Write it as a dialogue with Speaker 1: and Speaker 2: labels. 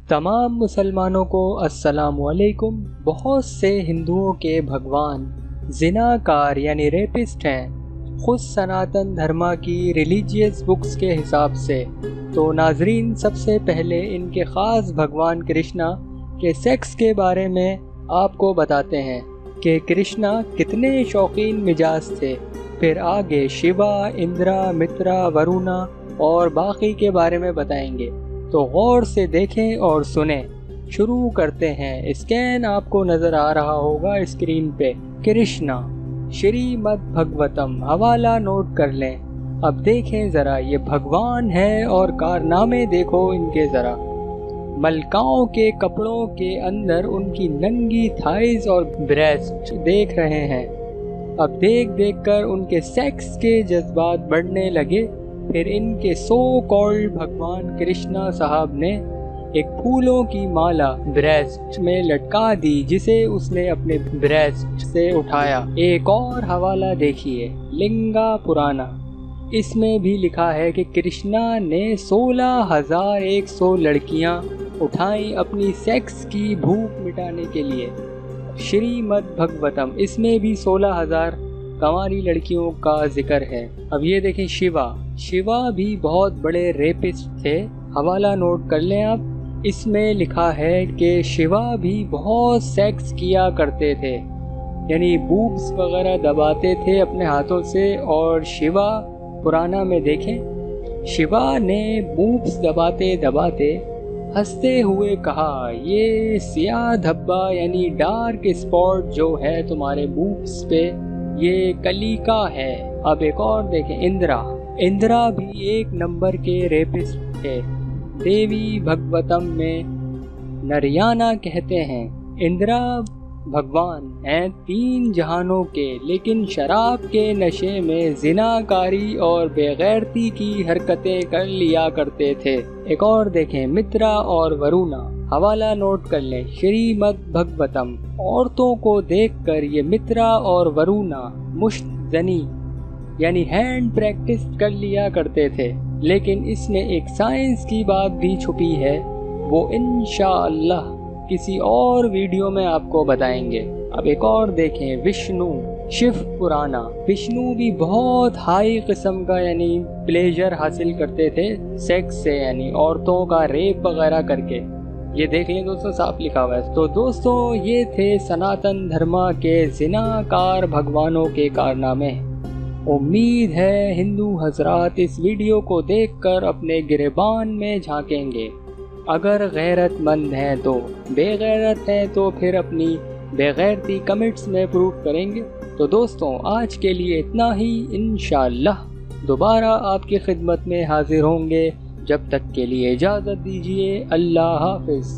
Speaker 1: तमाम मुसलमानों को अस्सलाम वालेकुम। बहुत से हिंदुओं के भगवान जिनाकार यानी रेपिस्ट हैं, खुद सनातन धर्मा की रिलीजियस बुक्स के हिसाब से। तो नाजरीन, सबसे पहले इनके ख़ास भगवान कृष्णा के सेक्स के बारे में आपको बताते हैं कि कृष्णा कितने शौकीन मिजाज थे। फिर आगे शिवा, इंद्रा, मित्रा, वरुणा और बाकी के बारे में बताएंगे, तो गौर से देखें और सुने। शुरू करते हैं। स्कैन आपको नज़र आ रहा होगा स्क्रीन पे। कृष्णा श्रीमद् भगवतम, हवाला नोट कर लें। अब देखें ज़रा, ये भगवान है और कारनामे देखो इनके ज़रा। मलकाओं के कपड़ों के अंदर उनकी नंगी थाइज और ब्रेस्ट देख रहे हैं। अब देख देख कर उनके सेक्स के जज्बात बढ़ने लगे। फिर इनके सो कॉल्ड भगवान कृष्णा साहब ने एक फूलों की माला ब्रेस्ट में लटका दी, जिसे उसने अपने ब्रेस्ट से उठाया। एक और हवाला देखिए, लिंगा पुराना। इसमें भी लिखा है कि कृष्णा ने 16,100 लड़कियां उठाई अपनी सेक्स की भूख मिटाने के लिए। श्रीमद् भगवतम, इसमें भी 16,000 कंवारी लड़कियों का जिक्र है। अब ये देखें शिवा। शिवा भी बहुत बड़े रेपिस्ट थे। हवाला नोट कर लें आप। इसमें लिखा है कि शिवा भी बहुत सेक्स किया करते थे, यानी बूब्स वगैरह दबाते थे अपने हाथों से। और शिवा पुराना में देखें, शिवा ने बूब्स दबाते दबाते हंसते हुए कहा, ये सियाह धब्बा यानी डार्क स्पॉट जो है तुम्हारे बूब्स पे, ये कलिका है। अब एक और देखें, इंद्रा। इंद्रा भी एक नंबर के रेपिस्ट थे। देवी भगवतम में नरयाना कहते हैं। इंद्रा भगवान हैं 3 जहानों के, लेकिन शराब के नशे में जिनाकारी और बेगैरती की हरकतें कर लिया करते थे। एक और देखें, मित्रा और वरुणा। हवाला नोट कर लें, श्रीमद् भगवतम। औरतों को देखकर ये मित्रा और वरुणा मुश्तजनी यानी हैंड प्रैक्टिस कर लिया करते थे। लेकिन इसमें एक साइंस की बात भी छुपी है, वो इंशाअल्लाह किसी और वीडियो में आपको बताएंगे। अब एक और देखें, विष्णु। शिव पुराना। विष्णु भी बहुत हाई किस्म का यानी प्लेजर हासिल करते थे सेक्स से, यानी औरतों का रेप वगैरह करके। ये देख लें दोस्तों, साफ लिखा हुआ है। तो दोस्तों, ये थे सनातन धर्मा के जिनाकार भगवानों के कारनामे। उम्मीद है हिंदू हजरात इस वीडियो को देखकर अपने गिरेबान में झांकेंगे। अगर गैरतमंद हैं तो, बेगैरत हैं तो फिर अपनी बेगैरती कमेंट्स में प्रूव करेंगे। तो दोस्तों, आज के लिए इतना ही। इंशाअल्लाह दोबारा आपकी खिदमत में हाजिर होंगे। जब तक के लिए इजाज़त दीजिए। अल्लाह हाफ़िज़।